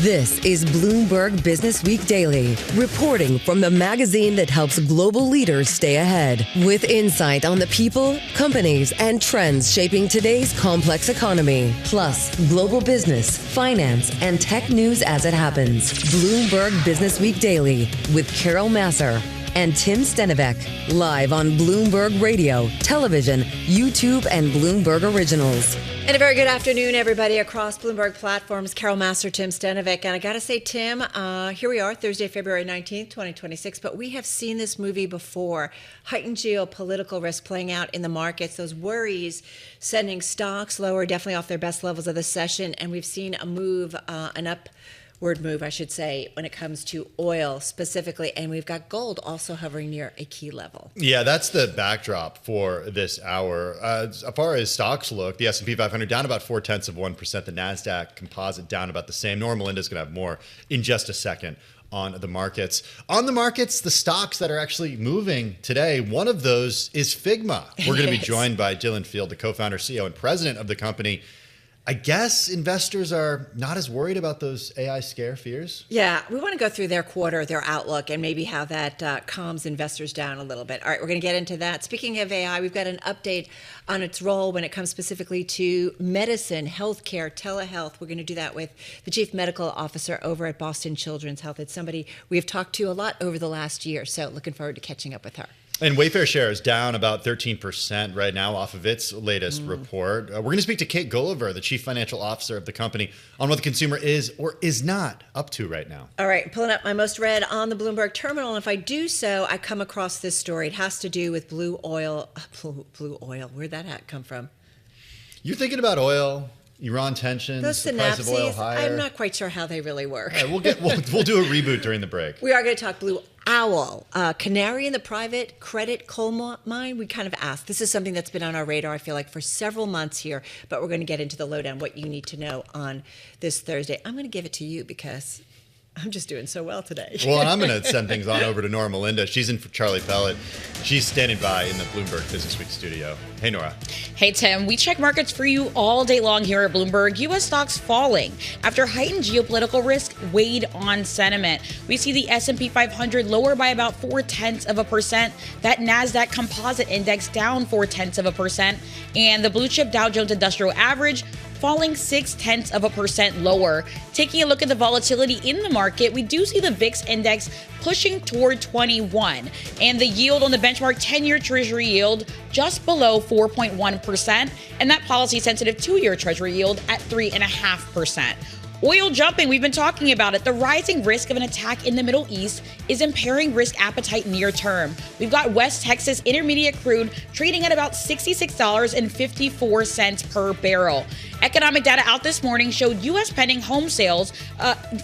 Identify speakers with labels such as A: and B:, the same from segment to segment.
A: This is Bloomberg Businessweek Daily, reporting from the magazine that helps global leaders stay ahead, with insight on the people, companies, and trends shaping today's complex economy, plus global business, finance, and tech news as it happens. Bloomberg Businessweek Daily with Carol Massar and Tim Stenovec, live on Bloomberg Radio, television, YouTube, and Bloomberg Originals.
B: And a very good afternoon, everybody, across Bloomberg platforms. Carol Massar, Tim Stenovec. And I got to say, Tim, here we are, Thursday, February 19th, 2026. But we have seen this movie before. Heightened geopolitical risk playing out in the markets. Those worries sending stocks lower, definitely off their best levels of the session. And we've seen a move, an upward move, I should say, when it comes to oil specifically. And we've got gold also hovering near a key level.
C: Yeah, that's the backdrop for this hour. As far as stocks look, the S&P 500 down about 0.4%. The NASDAQ composite down about the same. Normal Linda's going to have more in just a second on the markets. On the markets, the stocks that are actually moving today, one of those is Figma. We're going to be joined by Dylan Field, the co-founder, CEO, and president of the company. I guess investors are not as worried about those AI scare fears.
B: Yeah, we want to go through their quarter, their outlook, and maybe how that calms investors down a little bit. All right, we're going to get into that. Speaking of AI, we've got an update on its role when it comes specifically to medicine, healthcare, telehealth. We're going to do that with the chief medical officer over at Boston Children's Health. It's somebody we have talked to a lot over the last year, so looking forward to catching up with her.
C: And Wayfair shares down about 13% right now off of its latest report. We're going to speak to Kate Gulliver, the chief financial officer of the company, on what the consumer is or is not up to right now.
B: All right, pulling up my most read on the Bloomberg terminal. And if I do so, I come across this story. It has to do with blue oil. Blue oil. Where'd that hat come from?
C: You're thinking about oil, Iran tensions,
B: Those
C: the price of oil
B: synapses,
C: higher.
B: I'm not quite sure how they really work.
C: All right, we'll do a reboot during the break.
B: We are going to talk blue owl, canary in the private credit coal mine. We kind of asked. This is something that's been on our radar, I feel like, for several months here, but we're going to get into the lowdown, what you need to know on this Thursday. I'm going to give it to you because I'm just doing so well today.
C: Well, and I'm going to send things on over to Nora Melinda. She's in for Charlie Pellet. She's standing by in the Bloomberg Businessweek studio. Hey, Nora.
D: Hey, Tim. We check markets for you all day long here at Bloomberg. U.S. stocks falling after heightened geopolitical risk weighed on sentiment. We see the S&P 500 lower by about 0.4%. That NASDAQ composite index down 0.4%. And the blue chip Dow Jones Industrial Average falling 0.6% lower. Taking a look at the volatility in the market, we do see the VIX index pushing toward 21, and the yield on the benchmark 10-year Treasury yield just below 4.1%, and that policy-sensitive 2-year Treasury yield at 3.5%. Oil jumping, we've been talking about it. The rising risk of an attack in the Middle East is impairing risk appetite near term. We've got West Texas Intermediate crude trading at about $66.54 per barrel. Economic data out this morning showed U.S. pending home sales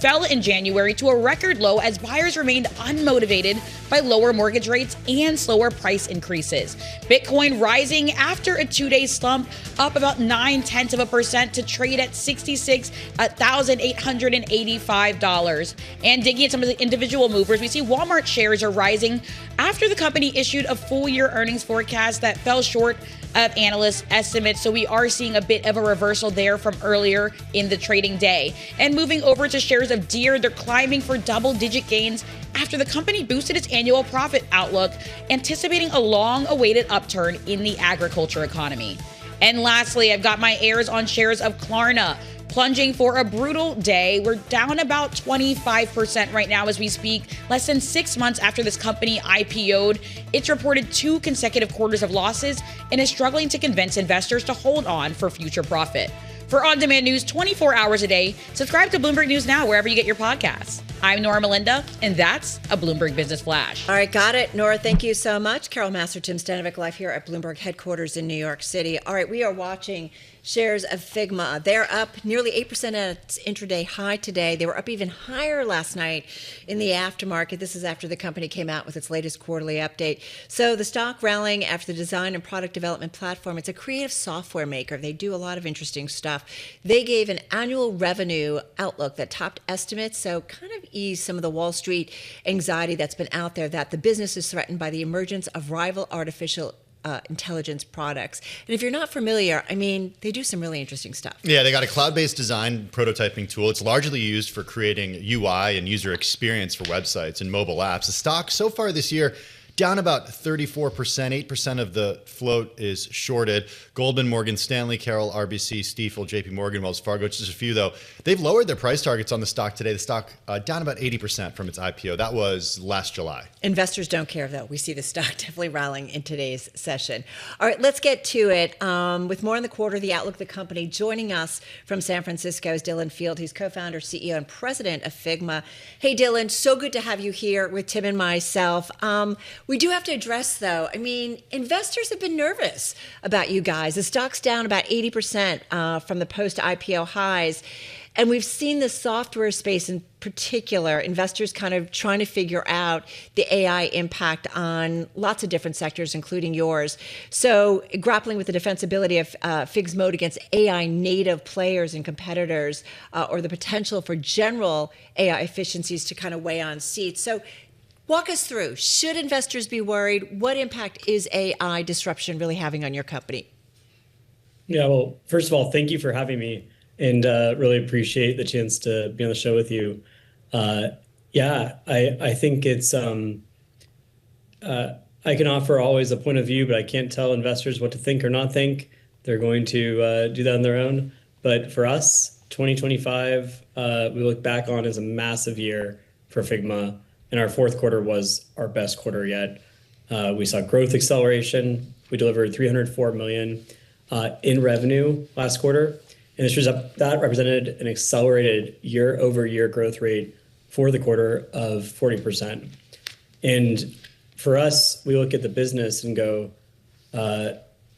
D: fell in January to a record low as buyers remained unmotivated by lower mortgage rates and slower price increases. Bitcoin rising after a 2-day slump, up about 0.9% to trade at $66,885. And digging at some of the individual movers, we see Walmart shares are rising after the company issued a full-year earnings forecast that fell short of analyst estimates. So we are seeing a bit of a reversal there from earlier in the trading day. And moving over to shares of Deere, they're climbing for double-digit gains after the company boosted its annual profit outlook, anticipating a long-awaited upturn in the agriculture economy. And lastly, I've got my airs on shares of Klarna, plunging for a brutal day. We're down about 25% right now as we speak, less than 6 months after this company IPO'd. It's reported 2 consecutive quarters of losses and is struggling to convince investors to hold on for future profit. For on-demand news 24 hours a day, subscribe to Bloomberg News Now wherever you get your podcasts. I'm Nora Melinda, and that's a Bloomberg Business Flash.
B: All right, got it. Nora, thank you so much. Carol Massar, Tim Stenovec, live here at Bloomberg headquarters in New York City. All right, we are watching shares of Figma. They're up nearly 8% at its intraday high today. They were up even higher last night in the aftermarket. This is after the company came out with its latest quarterly update. So the stock rallying after the design and product development platform. It's a creative software maker. They do a lot of interesting stuff. They gave an annual revenue outlook that topped estimates, so kind of eased some of the Wall Street anxiety that's been out there that the business is threatened by the emergence of rival artificial intelligence products. And if you're not familiar, I mean, they do some really interesting stuff.
C: Yeah, they got a cloud-based design prototyping tool. It's largely used for creating UI and user experience for websites and mobile apps. The stock so far this year down about 34%, 8% of the float is shorted. Goldman, Morgan Stanley, Carroll, RBC, Stifel, JP Morgan, Wells Fargo, just a few though. They've lowered their price targets on the stock today. The stock down about 80% from its IPO. That was last July.
B: Investors don't care though. We see the stock definitely rallying in today's session. All right, let's get to it. With more on the quarter, the outlook of the company, joining us from San Francisco is Dylan Field. He's co-founder, CEO, and president of Figma. Hey, Dylan, so good to have you here with Tim and myself. We do have to address, though, I mean, investors have been nervous about you guys. The stock's down about 80% from the post-IPO highs. And we've seen the software space in particular, investors kind of trying to figure out the AI impact on lots of different sectors, including yours. So grappling with the defensibility of Fig's moat against AI native players and competitors, or the potential for general AI efficiencies to kind of weigh on seats. So walk us through, should investors be worried? What impact is AI disruption really having on your company?
E: Yeah, well, first of all, thank you for having me, and really appreciate the chance to be on the show with you. I think it's, I can offer always a point of view, but I can't tell investors what to think or not think. They're going to do that on their own. But for us, 2025, we look back on as a massive year for Figma. And our fourth quarter was our best quarter yet. We saw growth acceleration. We delivered $304 million in revenue last quarter. And that represented an accelerated year-over-year growth rate for the quarter of 40%. And for us, we look at the business and go,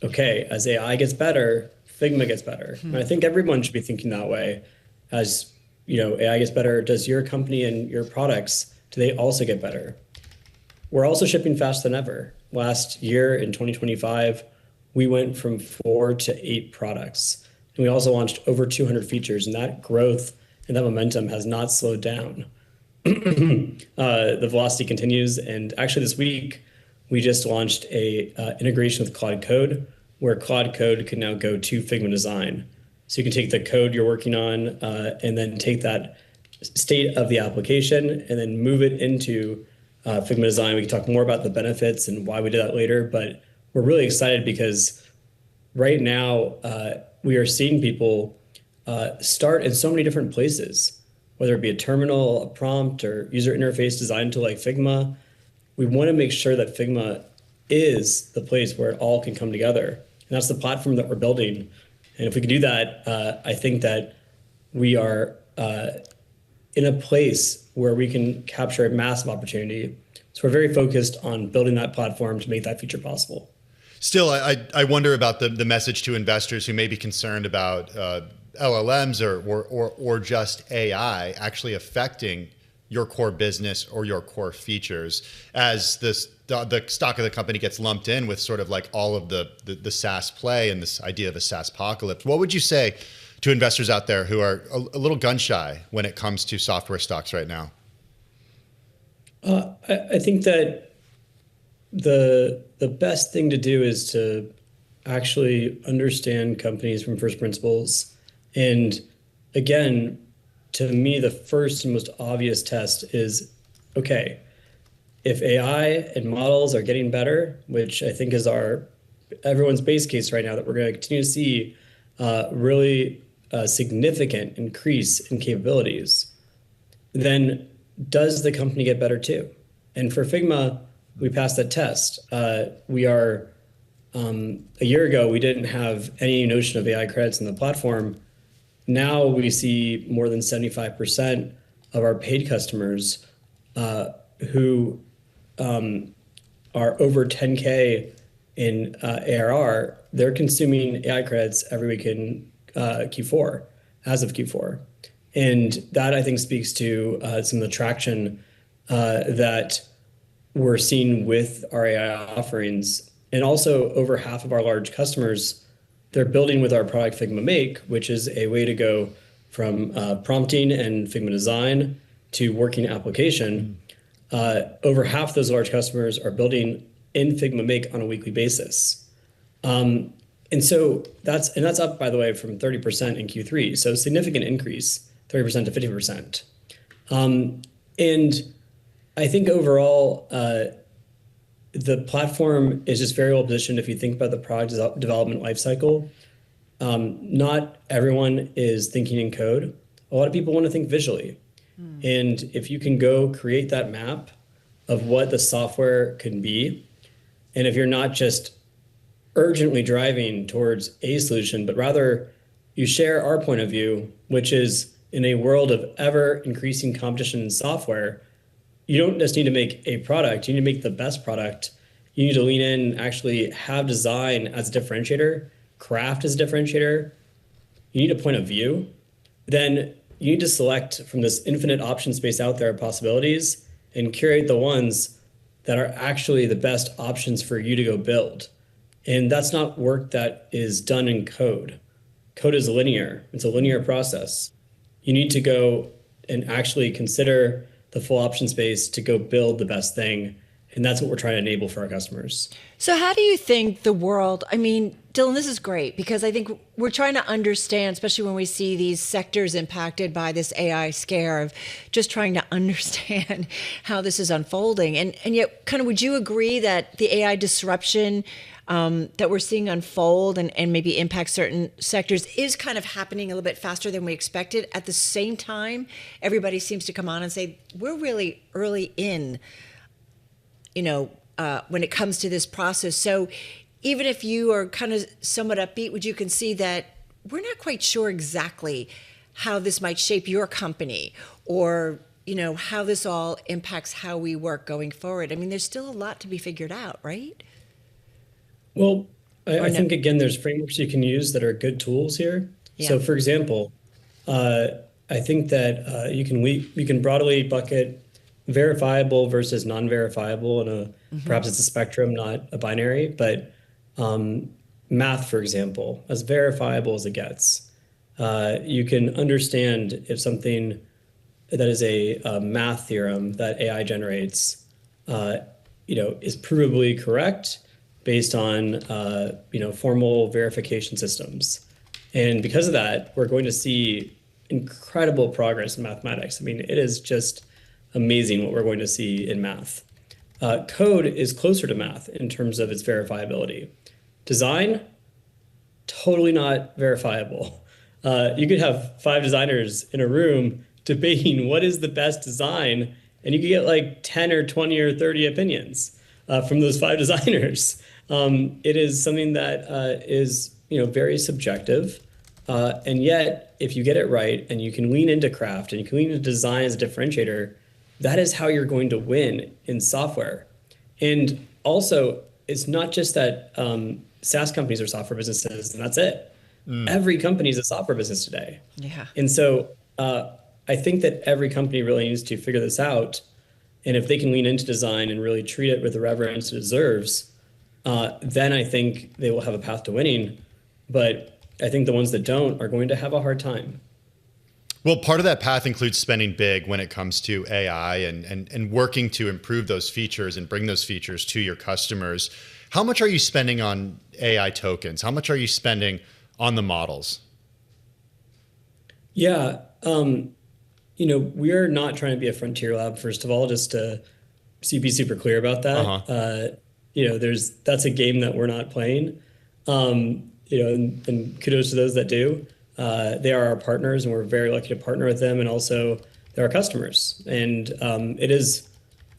E: okay, as AI gets better, Figma gets better. And I think everyone should be thinking that way. As AI gets better, does your company and your products, do they also get better? We're also shipping faster than ever. Last year in 2025, we went from 4 to 8 products. And we also launched over 200 features, and that growth and that momentum has not slowed down. The velocity continues, and actually this week, we just launched a integration with Claude Code, where Claude Code can now go to Figma Design. So you can take the code you're working on and then take that state of the application and then move it into Figma Design. We can talk more about the benefits and why we did that later, but we're really excited because right now we are seeing people start in so many different places, whether it be a terminal, a prompt, or user interface design tool like Figma. We want to make sure that Figma is the place where it all can come together. And that's the platform that we're building. And if we can do that, I think that we are in a place where we can capture a massive opportunity. So we're very focused on building that platform to make that future possible.
C: Still, I wonder about the message to investors who may be concerned about LLMs or just AI actually affecting your core business or your core features as the stock of the company gets lumped in with sort of like all of the SaaS play and this idea of a SaaS apocalypse. What would you say to investors out there who are a little gun shy when it comes to software stocks right now?
E: I think that the best thing to do is to actually understand companies from first principles. And again, to me, the first and most obvious test is, okay, if AI and models are getting better, which I think is everyone's base case right now, that we're going to continue to see really significant increase in capabilities, then does the company get better too? And for Figma, we passed that test. We are, a year ago, we didn't have any notion of AI credits in the platform. Now we see more than 75% of our paid customers who are over 10K in ARR, they're consuming AI credits every week in Q4, as of Q4. And that, I think, speaks to some of the traction that we're seeing with our AI offerings. And also, over half of our large customers, they're building with our product Figma Make, which is a way to go from prompting and Figma Design to working application. Over half those large customers are building in Figma make on a weekly basis. And so that's up, by the way, from 30% in Q3. So significant increase, 30% to 50%. And I think overall, the platform is just very well positioned if you think about the product development lifecycle. Not everyone is thinking in code. A lot of people want to think visually. And if you can go create that map of what the software can be, and if you're not just urgently driving towards a solution, but rather you share our point of view, which is in a world of ever increasing competition in software, you don't just need to make a product, you need to make the best product. You need to lean in, actually have design as a differentiator, craft as a differentiator. You need a point of view. Then you need to select from this infinite option space out there of possibilities and curate the ones that are actually the best options for you to go build. And that's not work that is done in code. Code is linear. It's a linear process. You need to go and actually consider the full option space to go build the best thing. And that's what we're trying to enable for our customers.
B: So how do you think the world, I mean, Dylan, this is great because I think we're trying to understand, especially when we see these sectors impacted by this AI scare, of just trying to understand how this is unfolding. And yet, kind of, would you agree that the AI disruption that we're seeing unfold and maybe impact certain sectors is kind of happening a little bit faster than we expected? At the same time, everybody seems to come on and say, we're really early in, when it comes to this process. So even if you are kind of somewhat upbeat, would you concede that we're not quite sure exactly how this might shape your company or, how this all impacts how we work going forward? I mean, there's still a lot to be figured out, right?
E: Well, I think, again, there's frameworks you can use that are good tools here. Yeah. So, for example, I think that you can broadly bucket verifiable versus non-verifiable, and perhaps it's a spectrum, not a binary. But math, for example, as verifiable as it gets, you can understand if something that is a math theorem that AI generates, is provably correct based on formal verification systems. And because of that, we're going to see incredible progress in mathematics. I mean, it is just amazing what we're going to see in math. Code is closer to math in terms of its verifiability. Design, totally not verifiable. You could have 5 designers in a room debating what is the best design, and you could get like 10 or 20 or 30 opinions from those 5 designers. It is something that is very subjective. And yet, if you get it right and you can lean into craft and you can lean into design as a differentiator, that is how you're going to win in software. And also, it's not just that SaaS companies are software businesses and that's it. Every company is a software business today.
B: Yeah.
E: And so I think that every company really needs to figure this out. And if they can lean into design and really treat it with the reverence it deserves, then I think they will have a path to winning. But I think the ones that don't are going to have a hard time.
C: Well, part of that path includes spending big when it comes to AI and working to improve those features and bring those features to your customers. How much are you spending on AI tokens? How much are you spending on the models?
E: Yeah, we are not trying to be a frontier lab, first of all, just to be super clear about that. That's a game that we're not playing. And kudos to those that do. They are our partners, and we're very lucky to partner with them. And also, they're our customers. And it is,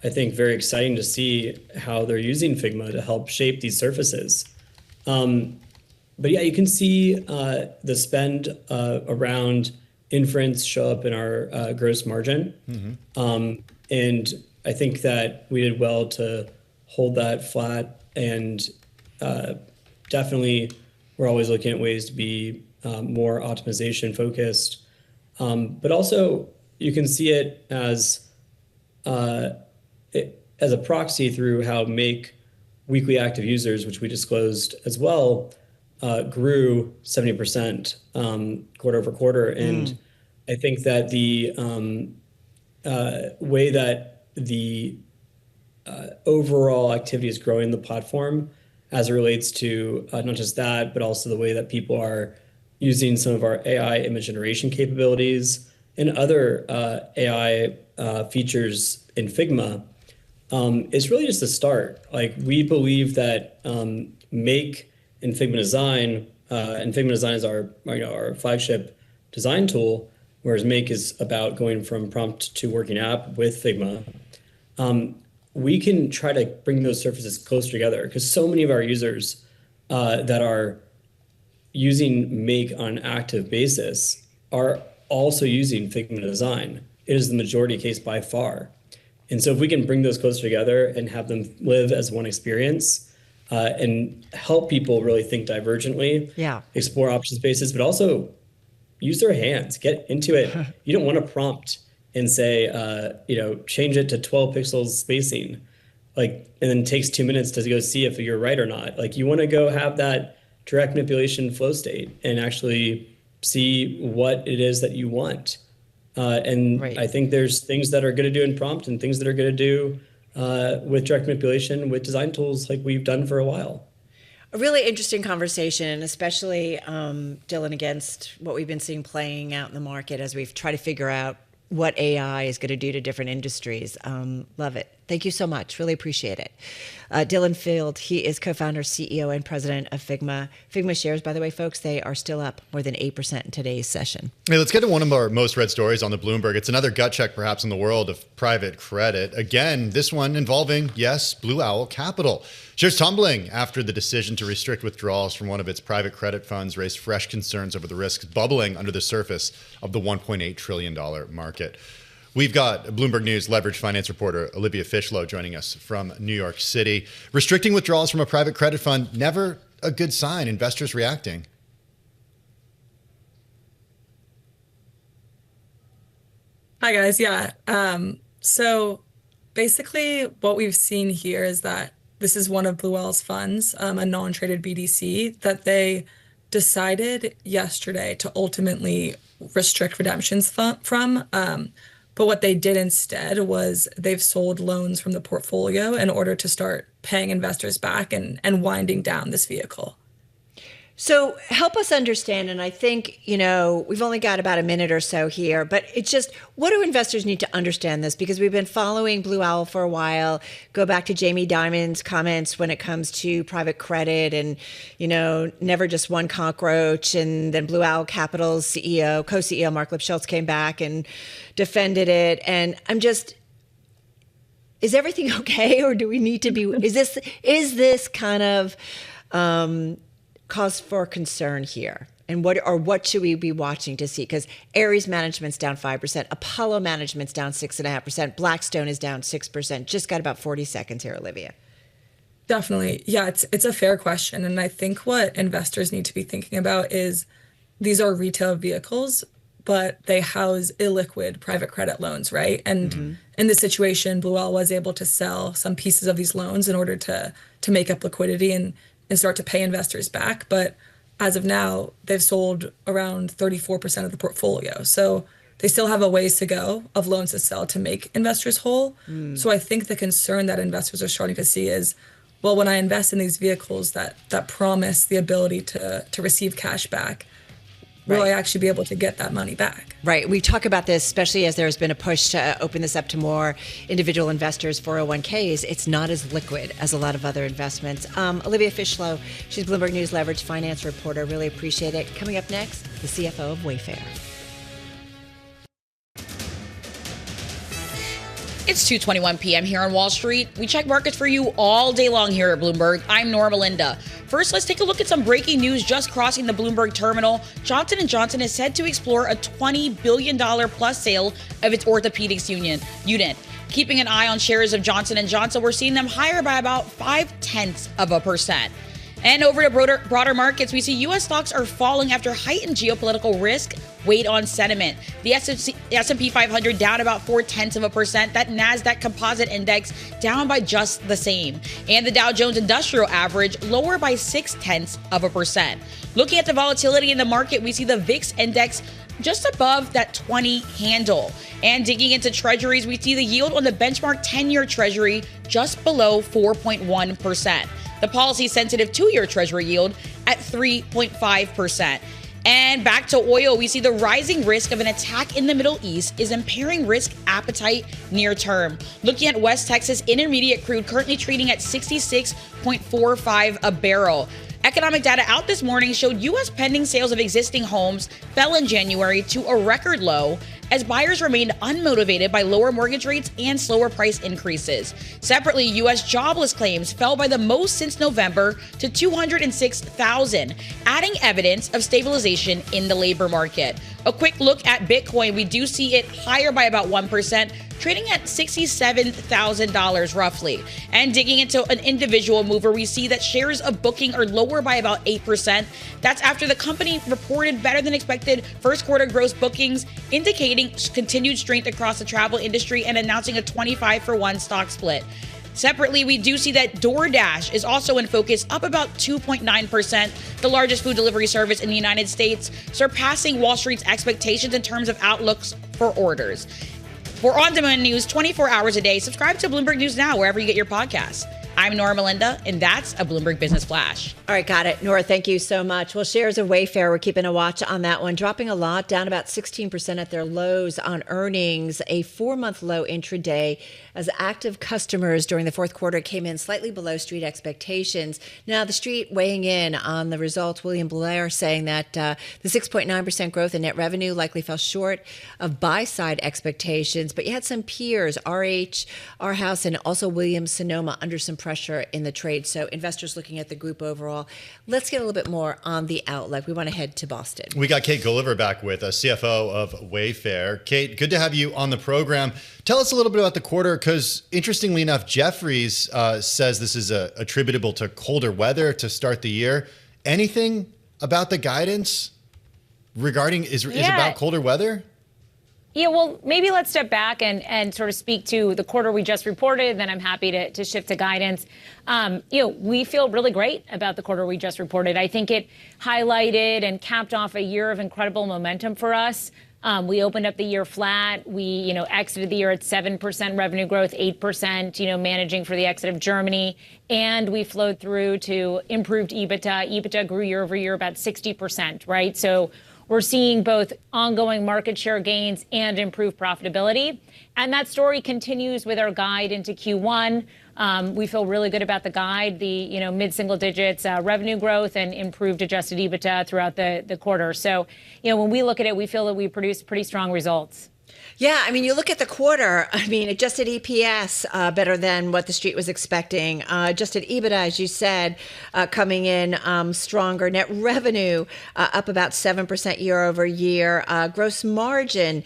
E: I think, very exciting to see how they're using Figma to help shape these surfaces. But yeah, you can see the spend around inference show up in our gross margin. And I think that we did well to hold that flat. And definitely, we're always looking at ways to be more optimization focused, but also you can see it as a proxy through how Make weekly active users, which we disclosed as well, grew 70% quarter over quarter. And I think that the way that the overall activity is growing the platform as it relates to not just that, but also the way that people are using some of our AI image generation capabilities and other AI features in Figma. Is really just a start. Like, we believe that Make in Figma Design, and Figma Design is our flagship design tool, whereas Make is about going from prompt to working app with Figma. We can try to bring those surfaces closer together, because so many of our users that are using Make on an active basis are also using Figma Design. It is the majority case by far. And so if we can bring those closer together and have them live as one experience, and help people really think divergently, explore option spaces, but also use their hands, get into it. You don't want to prompt and say, change it to 12 pixels spacing, and then it takes 2 minutes to go see if you're right or not. Like, you want to go have that direct manipulation flow state and actually see what it is that you want. I think there's things that are going to do in prompt and things that are going to do with direct manipulation with design tools like we've done for a while.
B: A really interesting conversation, especially Dylan, against what we've been seeing playing out in the market as we've tried to figure out what AI is going to do to different industries. Love it. Thank you so much. Really appreciate it. Dylan Field, he is co-founder, CEO, and president of Figma. Figma shares, by the way, folks, they are still up more than 8% in today's session.
C: Hey, let's get to one of our most read stories on the Bloomberg. It's another gut check, perhaps, in the world of private credit. Again, this one involving, yes, Blue Owl Capital. Shares tumbling after the decision to restrict withdrawals from one of its private credit funds raised fresh concerns over the risks bubbling under the surface of the $1.8 trillion market. We've got Bloomberg News leverage finance reporter Olivia Fishlow joining us from New York City. Restricting withdrawals from a private credit fund, never a good sign. Investors reacting.
F: Hi, guys. Yeah. So basically what we've seen here is that this is one of Blue Owl's funds, a non-traded BDC, that they decided yesterday to ultimately restrict redemptions from. But what they did instead was they've sold loans from the portfolio in order to start paying investors back and winding down this vehicle.
B: So help us understand, and I think, we've only got about a minute or so here, but it's just, what do investors need to understand this? Because we've been following Blue Owl for a while. Go back to Jamie Dimon's comments when it comes to private credit and, never just one cockroach. And then Blue Owl Capital's co-CEO Mark Lipschultz came back and defended it. And I'm just, is everything okay? Or do we need to be, is this kind of, cause for concern here? And what should we be watching to see? Because Ares Management's down 5%, Apollo Management's down 6.5%, Blackstone is down 6%. Just got about 40 seconds here, Olivia.
F: Definitely. Yeah, it's a fair question. And I think what investors need to be thinking about is these are retail vehicles, but they house illiquid private credit loans, right? And in this situation, Blue Owl was able to sell some pieces of these loans in order to make up liquidity and start to pay investors back. But as of now, they've sold around 34% of the portfolio. So they still have a ways to go of loans to sell to make investors whole. So I think the concern that investors are starting to see is, well, when I invest in these vehicles that promise the ability to receive cash back, will I actually be able to get that money back?
B: Right. We talk about this, especially as there's been a push to open this up to more individual investors, 401ks. It's not as liquid as a lot of other investments. Olivia Fishlow, she's Bloomberg News leverage finance reporter. Really appreciate it. Coming up next, the CFO of Wayfair.
D: It's 2:21 p.m. here on Wall Street. We check markets for you all day long here at Bloomberg. I'm Norma Linda. First, let's take a look at some breaking news just crossing the Bloomberg terminal. Johnson & Johnson is said to explore a $20 billion plus sale of its orthopedics unit. Keeping an eye on shares of Johnson & Johnson, we're seeing them higher by about 0.5%. And over to broader markets, we see U.S. stocks are falling after heightened geopolitical risk weighed on sentiment. The S&P 500 down about 0.4%. That NASDAQ Composite Index down by just the same. And the Dow Jones Industrial Average lower by 0.6%. Looking at the volatility in the market, we see the VIX Index just above that 20 handle. And digging into treasuries, we see the yield on the benchmark 10-year treasury just below 4.1%. The policy-sensitive 2-year treasury yield at 3.5%. And back to oil, we see the rising risk of an attack in the Middle East is impairing risk appetite near term. Looking at West Texas Intermediate crude currently trading at 66.45 a barrel. Economic data out this morning showed U.S. pending sales of existing homes fell in January to a record low as buyers remained unmotivated by lower mortgage rates and slower price increases. Separately, U.S. jobless claims fell by the most since November to 206,000, adding evidence of stabilization in the labor market. A quick look at Bitcoin, we do see it higher by about 1%, trading at $67,000 roughly. And digging into an individual mover, we see that shares of Booking are lower by about 8%. That's after the company reported better than expected first quarter gross bookings, indicating continued strength across the travel industry and announcing a 25-for-1 stock split. Separately, we do see that DoorDash is also in focus, up about 2.9%, the largest food delivery service in the United States, surpassing Wall Street's expectations in terms of outlooks for orders. For on-demand news 24 hours a day, subscribe to Bloomberg News Now wherever you get your podcasts. I'm Nora Melinda, and that's a Bloomberg Business Flash.
B: All right, got it. Nora, thank you so much. Well, shares of Wayfair, we're keeping a watch on that one, dropping a lot, down about 16% at their lows on earnings, a 4-month low intraday as active customers during the fourth quarter came in slightly below street expectations. Now, the street weighing in on the results, William Blair saying that the 6.9% growth in net revenue likely fell short of buy-side expectations, but you had some peers, RH, Arhaus, and also Williams-Sonoma under some pressure in the trade. So investors looking at the group overall. Let's get a little bit more on the outlook. We want to head to Boston.
C: We got Kate Gulliver back with us, CFO of Wayfair. Kate, good to have you on the program. Tell us a little bit about the quarter, because interestingly enough, Jefferies says this is attributable to colder weather to start the year. Anything about the guidance regarding is about colder weather?
G: Yeah, well, maybe let's step back and sort of speak to the quarter we just reported, then I'm happy to shift to guidance. We feel really great about the quarter we just reported. I think it highlighted and capped off a year of incredible momentum for us. We opened up the year flat. We, exited the year at 7% revenue growth, 8%, managing for the exit of Germany. And we flowed through to improved EBITDA. EBITDA grew year over year about 60%, right? So we're seeing both ongoing market share gains and improved profitability. And that story continues with our guide into Q1. We feel really good about the guide, the mid-single digits revenue growth and improved adjusted EBITDA throughout the quarter. So, when we look at it, we feel that we produced pretty strong results.
B: Yeah, you look at the quarter, adjusted EPS better than what the street was expecting. Adjusted EBITDA, as you said, coming in stronger. Net revenue up about 7% year over year. Gross margin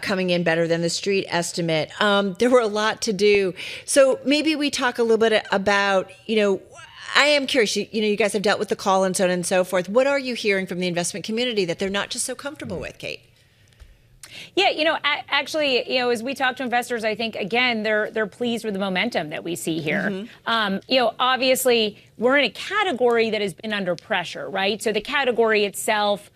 B: coming in better than the street estimate. There were a lot to do. So maybe we talk a little bit about, I am curious, you guys have dealt with the call and so on and so forth. What are you hearing from the investment community that they're not just so comfortable with, Kate?
G: Yeah, actually, as we talk to investors, I think, again, they're pleased with the momentum that we see here. Mm-hmm. Obviously, we're in a category that has been under pressure, right? So the category itself,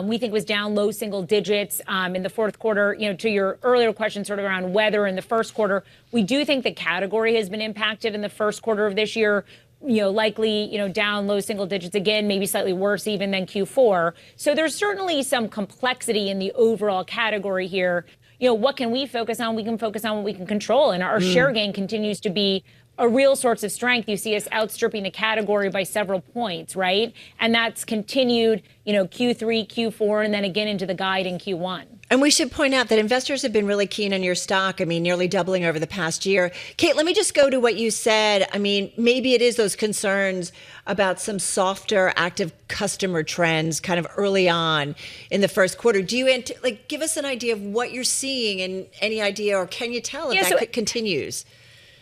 G: we think was down low single digits in the fourth quarter. To your earlier question sort of around weather in the first quarter, we do think the category has been impacted in the first quarter of this year. Likely, down low single digits again, maybe slightly worse even than Q4. So there's certainly some complexity in the overall category here. What can we focus on? We can focus on what we can control. And our share gain continues to be a real source of strength. You see us outstripping the category by several points, right? And that's continued, Q3, Q4, and then again into the guide in Q1.
B: And we should point out that investors have been really keen on your stock. Nearly doubling over the past year. Kate, let me just go to what you said. Maybe it is those concerns about some softer active customer trends kind of early on in the first quarter. Do you give us an idea of what you're seeing and any idea, or can you tell if that continues?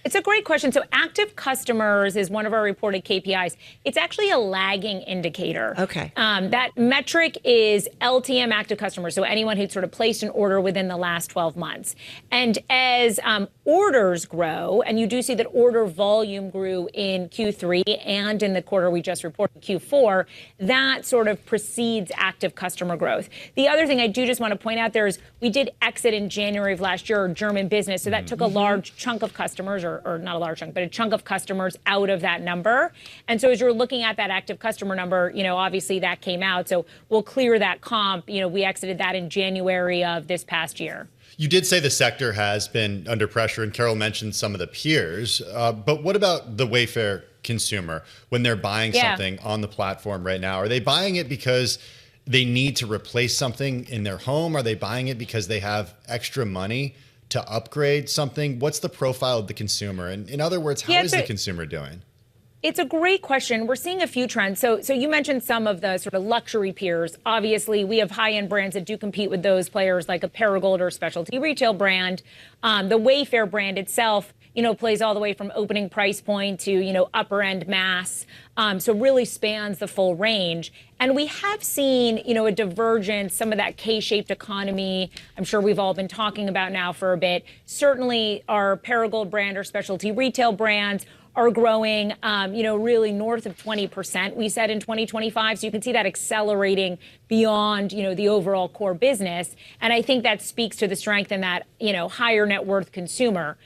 G: It's a great question. So active customers is one of our reported KPIs. It's actually a lagging indicator.
B: Okay.
G: That metric is LTM active customers, so anyone who'd sort of placed an order within the last 12 months. And as orders grow, and you do see that order volume grew in Q3 and in the quarter we just reported, Q4, that sort of precedes active customer growth. The other thing I do just want to point out there is we did exit in January of last year German business, so that took a large chunk of customers, or not a large chunk, but a chunk of customers out of that number. And so as you're looking at that active customer number, obviously that came out. So we'll clear that comp. We exited that in January of this past year.
C: You did say the sector has been under pressure, and Carol mentioned some of the peers. But what about the Wayfair consumer when they're buying something on the platform right now? Are they buying it because they need to replace something in their home? Are they buying it because they have extra money to upgrade something? What's the profile of the consumer? And in other words, how is the consumer doing?
G: It's a great question. We're seeing a few trends. So you mentioned some of the sort of luxury peers. Obviously, we have high-end brands that do compete with those players like a Perigold or specialty retail brand. The Wayfair brand itself, plays all the way from opening price point to, upper-end mass. So really spans the full range. And we have seen, a divergence, some of that K-shaped economy I'm sure we've all been talking about now for a bit. Certainly our Perigold brand or specialty retail brands are growing, really north of 20%, we said, in 2025. So you can see that accelerating beyond, the overall core business. And I think that speaks to the strength in that, higher net worth consumer.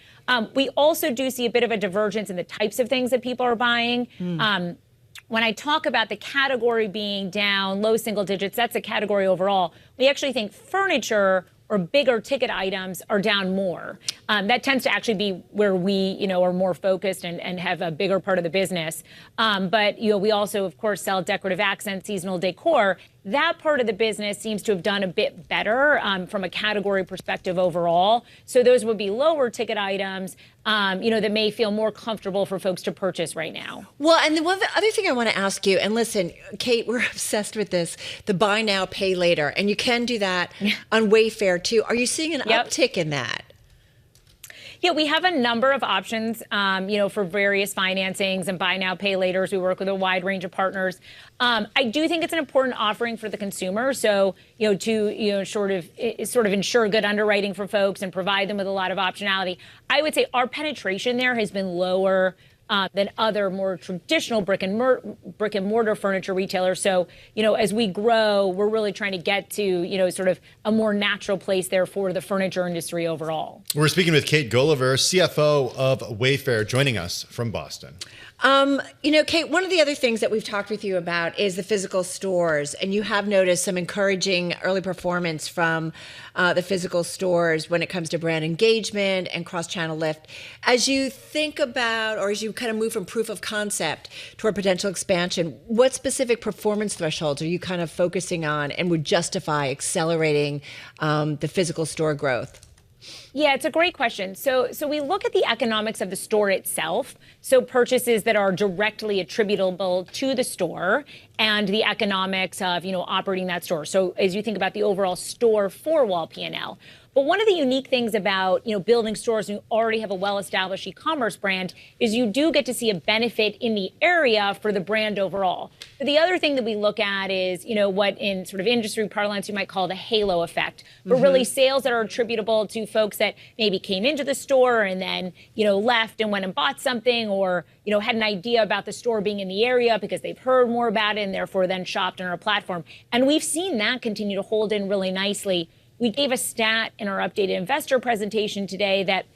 G: We also do see a bit of a divergence in the types of things that people are buying. When I talk about the category being down low single digits, that's a category overall. We actually think furniture or bigger ticket items are down more. That tends to actually be where we, are more focused and have a bigger part of the business. But, we also, of course, sell decorative accents, seasonal decor. That part of the business seems to have done a bit better from a category perspective overall. So those would be lower ticket items, that may feel more comfortable for folks to purchase right now.
B: Well, and the other thing I want to ask you, and listen, Kate, we're obsessed with this, the buy now, pay later. And you can do that on Wayfair too. Are you seeing an uptick in that?
G: Yeah, we have a number of options, for various financings and buy now, pay laters. We work with a wide range of partners. I do think it's an important offering for the consumer. So, to, sort of ensure good underwriting for folks and provide them with a lot of optionality. I would say our penetration there has been lower than other more traditional brick and mortar furniture retailers. So, as we grow, we're really trying to get to, sort of a more natural place there for the furniture industry overall.
C: We're speaking with Kate Gulliver, CFO of Wayfair, joining us from Boston.
B: Kate, one of the other things that we've talked with you about is the physical stores, and you have noticed some encouraging early performance from the physical stores when it comes to brand engagement and cross-channel lift. As you think about, or as you kind of move from proof of concept toward potential expansion, what specific performance thresholds are you kind of focusing on and would justify accelerating the physical store growth?
G: Yeah, it's a great question. So we look at the economics of the store itself. So purchases that are directly attributable to the store and the economics of, operating that store. So as you think about the overall store four-wall P&L. But one of the unique things about, building stores and you already have a well-established e-commerce brand is you do get to see a benefit in the area for the brand overall. But the other thing that we look at is, what in sort of industry parlance you might call the halo effect. But really sales that are attributable to folks that maybe came into the store and then, left and went and bought something or, had an idea about the store being in the area because they've heard more about it and therefore then shopped on our platform. And we've seen that continue to hold in really nicely. We gave a stat in our updated investor presentation today that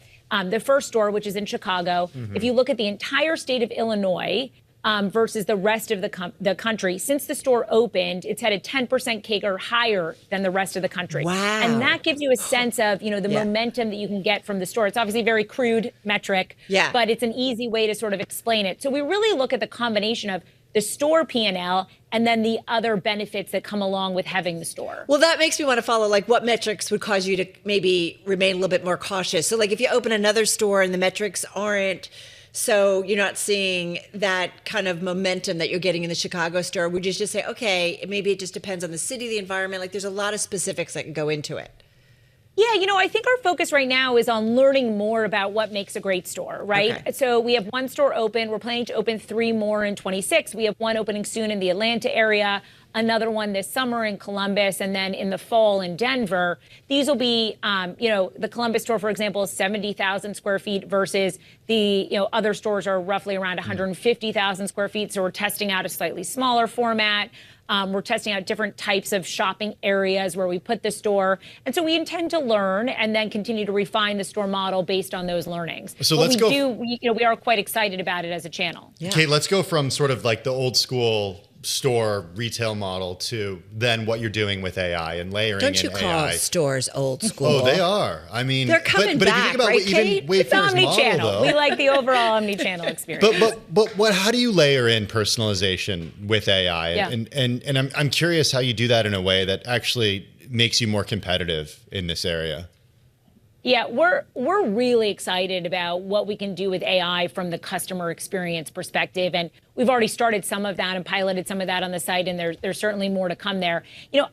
G: the first store, which is in Chicago, if you look at the entire state of Illinois versus the rest of the country, since the store opened, it's had a 10% CAGR higher than the rest of the country.
B: Wow.
G: And that gives you a sense of, the momentum that you can get from the store. It's obviously a very crude metric, but it's an easy way to sort of explain it. So we really look at the combination of the store P&L and then the other benefits that come along with having the store.
B: Well, that makes me want to follow, what metrics would cause you to maybe remain a little bit more cautious? So, if you open another store and the metrics aren't, so you're not seeing that kind of momentum that you're getting in the Chicago store, would you just say, okay, maybe it just depends on the city, the environment? There's a lot of specifics that can go into it.
G: Yeah, I think our focus right now is on learning more about what makes a great store, right? Okay. So we have one store open. We're planning to open 3 more in 26. We have one opening soon in the Atlanta area. another one this summer in Columbus, and then in the fall in Denver. These will be, the Columbus store, for example, is 70,000 square feet versus the, other stores are roughly around 150,000 square feet. So we're testing out a slightly smaller format. We're testing out different types of shopping areas where we put the store. And so we intend to learn and then continue to refine the store model based on those learnings.
C: So
G: we are quite excited about it as a channel.
C: Yeah. Kate, let's go from sort of like the old school store retail model to then what you're doing with AI and layering in AI.
B: Don't you call stores old school?
C: Oh, they are. I mean,
B: they're coming
C: but
B: back,
C: if you think about
B: right,
C: even
B: Kate?
C: Wayfair's
G: omnichannel.
C: model, though.
G: We like the overall omni-channel experience.
C: But how do you layer in personalization with AI?
G: Yeah.
C: And I'm curious how you do that in a way that actually makes you more competitive in this area.
G: Yeah, we're really excited about what we can do with AI from the customer experience perspective. And we've already started some of that and piloted some of that on the site, and there's certainly more to come there.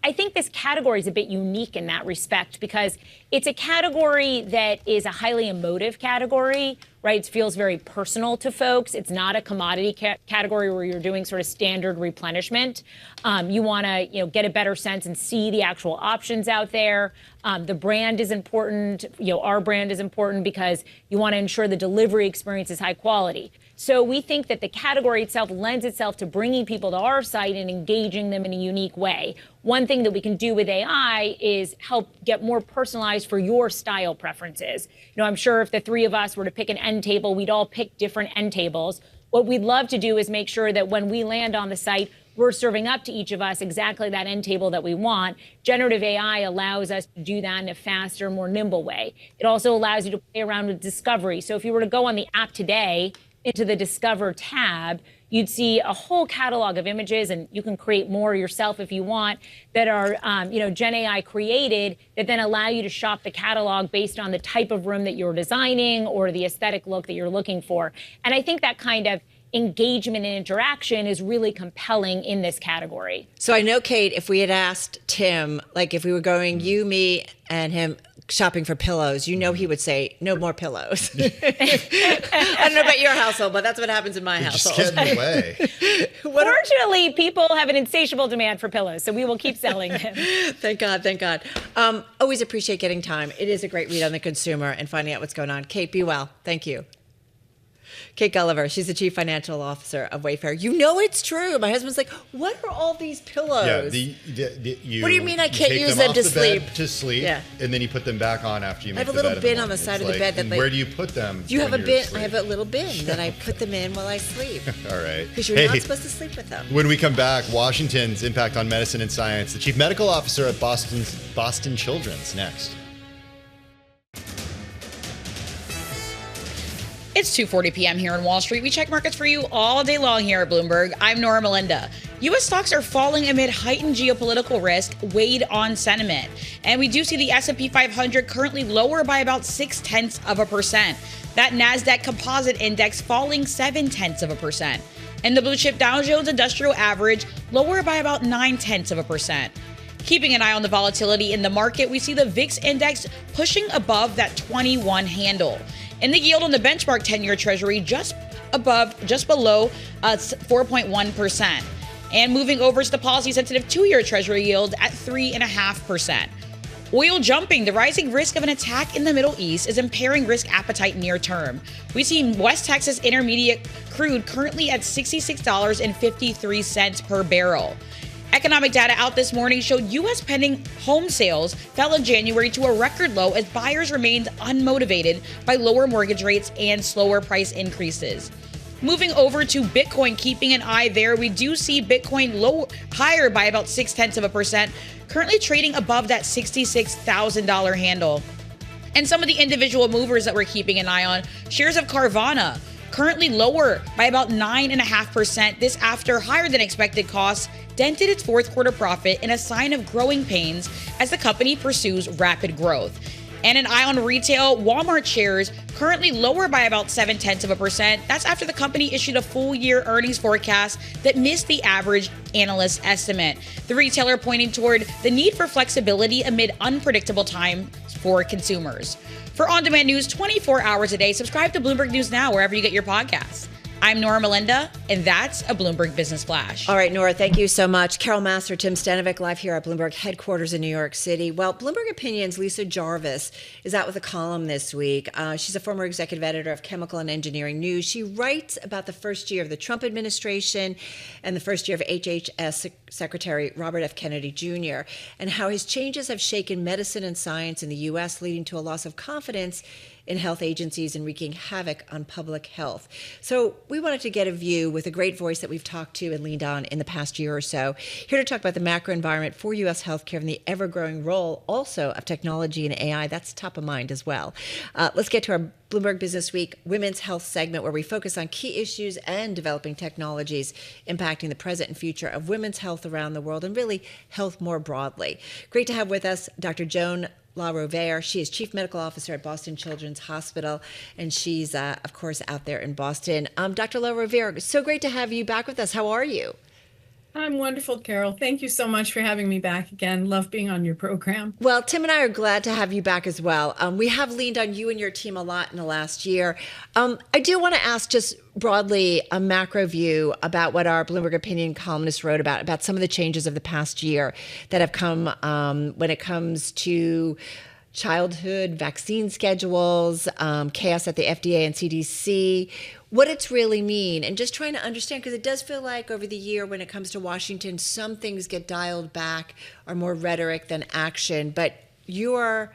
G: I think this category is a bit unique in that respect because it's a category that is a highly emotive category, right? It feels very personal to folks. It's not a commodity category where you're doing sort of standard replenishment. You want to, get a better sense and see the actual options out there. The brand is important. Our brand is important because you want to ensure the delivery experience is high quality. So we think that the category itself lends itself to bringing people to our site and engaging them in a unique way. One thing that we can do with AI is help get more personalized for your style preferences. I'm sure if the three of us were to pick an end table, we'd all pick different end tables. What we'd love to do is make sure that when we land on the site, we're serving up to each of us exactly that end table that we want. Generative AI allows us to do that in a faster, more nimble way. It also allows you to play around with discovery. So if you were to go on the app today into the Discover tab, you'd see a whole catalog of images, and you can create more yourself if you want, that are, Gen AI created that then allow you to shop the catalog based on the type of room that you're designing or the aesthetic look that you're looking for. And I think that kind of engagement and interaction is really compelling in this category.
B: So I know, Kate, if we had asked Tim, like if we were going, you, me, and him shopping for pillows, he would say, no more pillows. I don't know about your household, but that's what happens in my household.
C: Just get in the way.
G: Fortunately, people have an insatiable demand for pillows, so we will keep selling them.
B: Thank God, thank God. Always appreciate getting time. It is a great read on the consumer and finding out what's going on. Kate, be well. Thank you. Kate Gulliver, she's the Chief Financial Officer of Wayfair. It's true. My husband's like, what are all these pillows?
C: Yeah,
B: what do you mean I can't use them to sleep?
C: To sleep, yeah. And then you put them back on after you make the bed.
B: I have a little bin on the side of the bed.
C: Where do you put them?
B: Do you have a bin? I have a little bin that I put them in while I sleep.
C: All right.
B: Because you're not supposed to sleep with them.
C: When we come back, Washington's impact on medicine and science. The Chief Medical Officer at Boston Children's next.
D: It's 2:40 p.m. here on Wall Street. We check markets for you all day long here at Bloomberg. I'm Nora Melinda. U.S. stocks are falling amid heightened geopolitical risk weighed on sentiment. And we do see the S&P 500 currently lower by about 0.6%. That NASDAQ Composite Index falling 0.7%. And the blue chip Dow Jones Industrial Average lower by about 0.9%. Keeping an eye on the volatility in the market, we see the VIX Index pushing above that 21 handle. And the yield on the benchmark 10-year Treasury just below 4.1%. And moving over to the policy-sensitive 2-year Treasury yield at 3.5%. Oil jumping. The rising risk of an attack in the Middle East is impairing risk appetite near term. We see West Texas Intermediate crude currently at $66.53 per barrel. Economic data out this morning showed U.S. pending home sales fell in January to a record low as buyers remained unmotivated by lower mortgage rates and slower price increases. Moving over to Bitcoin, keeping an eye there, we do see Bitcoin higher by about 0.6%, currently trading above that $66,000 handle. And some of the individual movers that we're keeping an eye on, shares of Carvana, currently lower by about 9.5%. This after higher than expected costs dented its fourth quarter profit in a sign of growing pains as the company pursues rapid growth. And an eye on retail, Walmart shares currently lower by about 0.7%. That's after the company issued a full year earnings forecast that missed the average analyst estimate. The retailer pointing toward the need for flexibility amid unpredictable times for consumers. For on-demand news 24 hours a day, subscribe to Bloomberg News Now wherever you get your podcasts. I'm Nora Melinda, and that's a Bloomberg Business Flash.
B: All right, Nora, thank you so much. Carol Massar, Tim Stenovec, live here at Bloomberg headquarters in New York City. Well, Bloomberg Opinion's Lisa Jarvis is out with a column this week. She's a former executive editor of Chemical and Engineering News. She writes about the first year of the Trump administration and the first year of HHS Secretary Robert F. Kennedy Jr., and how his changes have shaken medicine and science in the U.S., leading to a loss of confidence in health agencies and wreaking havoc on public health. So we wanted to get a view with a great voice that we've talked to and leaned on in the past year or so, here to talk about the macro environment for U.S. healthcare and the ever-growing role also of technology and AI. That's top of mind as well. Let's get to our Bloomberg Businessweek Women's Health segment, where we focus on key issues and developing technologies impacting the present and future of women's health around the world and really health more broadly. Great to have with us Dr. Joan LaRovere. She is Chief Medical Officer at Boston Children's Hospital, and she's, of course, out there in Boston. Dr. LaRovere, so great to have you back with us. How are you?
H: I'm wonderful, Carol. Thank you so much for having me back again. Love being on your program.
B: Well, Tim and I are glad to have you back as well. We have leaned on you and your team a lot in the last year. I do want to ask just broadly a macro view about what our Bloomberg Opinion columnist wrote about some of the changes of the past year that have come when it comes to childhood vaccine schedules, chaos at the FDA and CDC, what it's really mean, and just trying to understand, because it does feel like over the year when it comes to Washington, some things get dialed back, are more rhetoric than action, but you are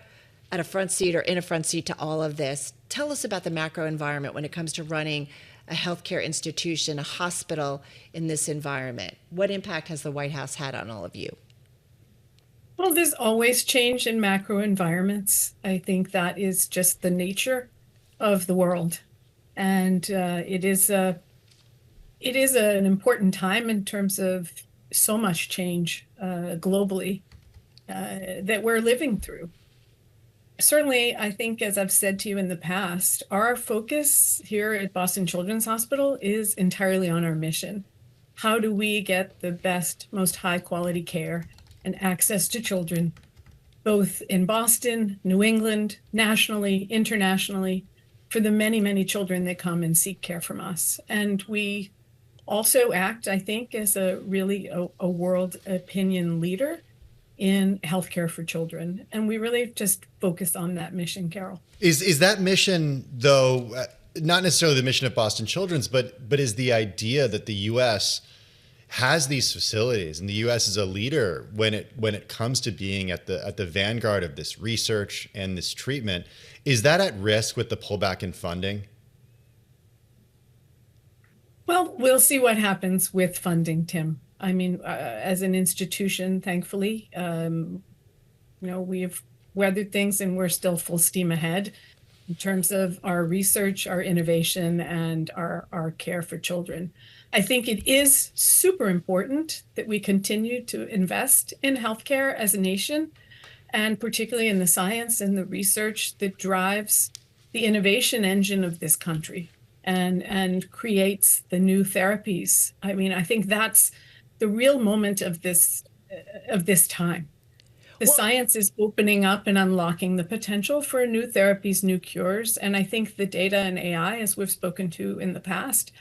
B: at a front seat or in a front seat to all of this. Tell us about the macro environment when it comes to running a healthcare institution, a hospital in this environment. What impact has the White House had on all of you?
H: Well, there's always change in macro environments. I think that is just the nature of the world. And it is an important time in terms of so much change globally that we're living through. Certainly, I think, as I've said to you in the past, our focus here at Boston Children's Hospital is entirely on our mission. How do we get the best, most high quality care and access to children, both in Boston, New England, nationally, internationally, for the many, many children that come and seek care from us. And we also act, I think, as a world opinion leader in healthcare for children. And we really just focus on that mission, Carol.
C: Is that mission, though, not necessarily the mission of Boston Children's, but is the idea that the U.S. has these facilities, and the U.S. is a leader when it comes to being at the vanguard of this research and this treatment. Is that at risk with the pullback in funding?
H: Well, we'll see what happens with funding, Tim. I mean, as an institution, thankfully, we've weathered things and we're still full steam ahead in terms of our research, our innovation, and our care for children. I think it is super important that we continue to invest in healthcare as a nation, and particularly in the science and the research that drives the innovation engine of this country and creates the new therapies. I mean, I think that's the real moment of this time. The science is opening up and unlocking the potential for new therapies, new cures. And I think the data and AI, as we've spoken to in the past,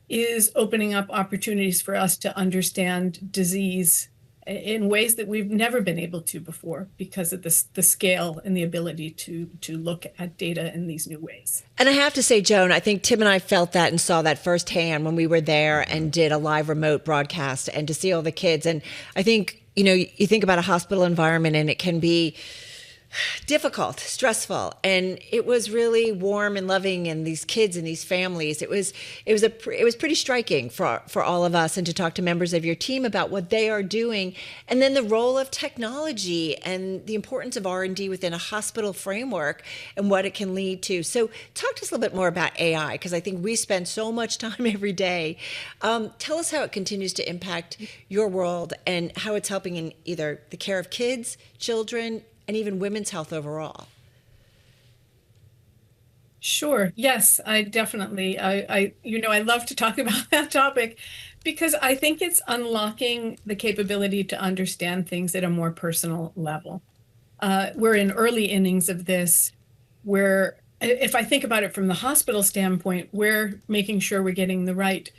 H: is opening up opportunities for us to understand disease in ways that we've never been able to before because of the scale and the ability to look at data in these new ways.
B: And I have to say, Joan, I think Tim and I felt that and saw that firsthand when we were there and did a live remote broadcast, and to see all the kids. And I think, you think about a hospital environment and it can be difficult, stressful, and it was really warm and loving, and these kids and these families. It was pretty striking for all of us, and to talk to members of your team about what they are doing, and then the role of technology and the importance of R&D within a hospital framework and what it can lead to. So talk to us a little bit more about AI, because I think we spend so much time every day. Tell us how it continues to impact your world and how it's helping in either the care of kids, children, and even women's health overall.
H: Sure. Yes, I definitely. I love to talk about that topic because I think it's unlocking the capability to understand things at a more personal level. We're in early innings of this, where if I think about it from the hospital standpoint, we're making sure we're getting the right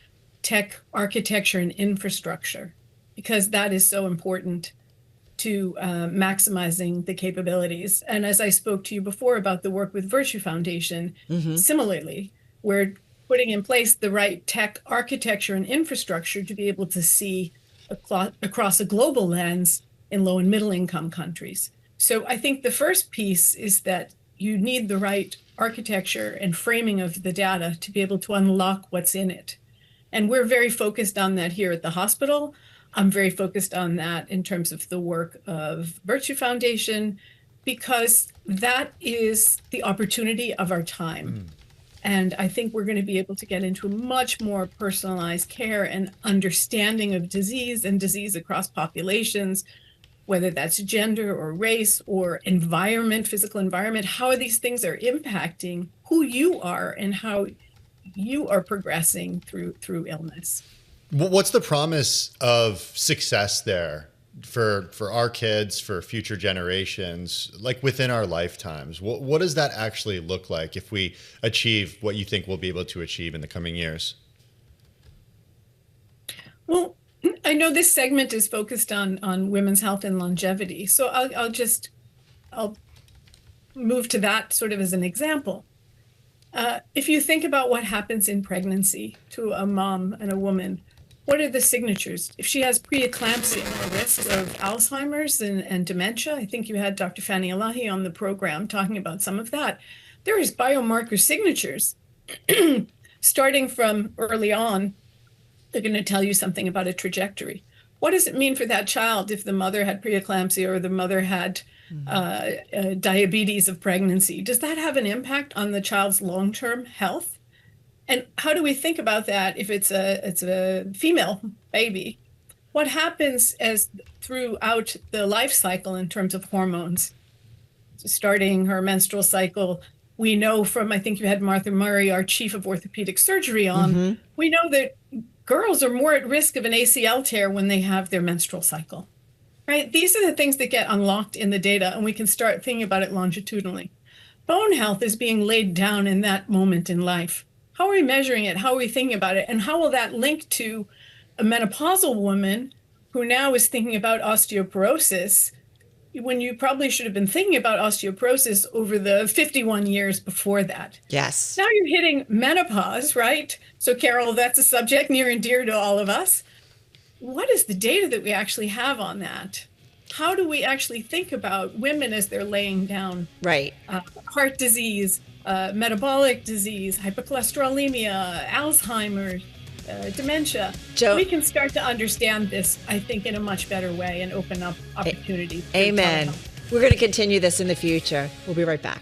H: tech architecture and infrastructure, because that is so important to maximizing the capabilities. And as I spoke to you before about the work with Virtue Foundation, similarly, we're putting in place the right tech architecture and infrastructure to be able to see across a global lens in low and middle income countries. So I think the first piece is that you need the right architecture and framing of the data to be able to unlock what's in it. And we're very focused on that here at the hospital. I'm very focused on that in terms of the work of Virtue Foundation, because that is the opportunity of our time. And I think we're going to be able to get into much more personalized care and understanding of disease and disease across populations, whether that's gender or race or environment, physical environment, how these things are impacting who you are and how you are progressing through illness.
C: What's the promise of success there for our kids, for future generations, like within our lifetimes? What does that actually look like if we achieve what you think we'll be able to achieve in the coming years?
H: Well, I know this segment is focused on women's health and longevity, so I'll move to that sort of as an example. If you think about what happens in pregnancy to a mom and a woman, what are the signatures? If she has preeclampsia or risk of Alzheimer's and dementia, I think you had Dr. Fanny Elahi on the program talking about some of that. There is biomarker signatures starting from early on. They're going to tell you something about a trajectory. What does it mean for that child if the mother had preeclampsia or the mother had diabetes of pregnancy? Does that have an impact on the child's long-term health? And how do we think about that if it's a female baby? What happens as throughout the life cycle in terms of hormones? So starting her menstrual cycle, we know from, I think you had Martha Murray, our chief of orthopedic surgery on, we know that girls are more at risk of an ACL tear when they have their menstrual cycle, right? These are the things that get unlocked in the data, and we can start thinking about it longitudinally. Bone health is being laid down in that moment in life. How are we measuring it? How are we thinking about it? And how will that link to a menopausal woman who now is thinking about osteoporosis when you probably should have been thinking about osteoporosis over the 51 years before that?
B: Yes.
H: Now you're hitting menopause, right? So Carol, that's a subject near and dear to all of us. What is the data that we actually have on that? How do we actually think about women as they're laying down heart disease, metabolic disease, hypercholesterolemia, Alzheimer's, dementia?
B: Joan,
H: we can start to understand this, I think, in a much better way and open up opportunities.
B: Amen. We're going to continue this in the future. We'll be right back.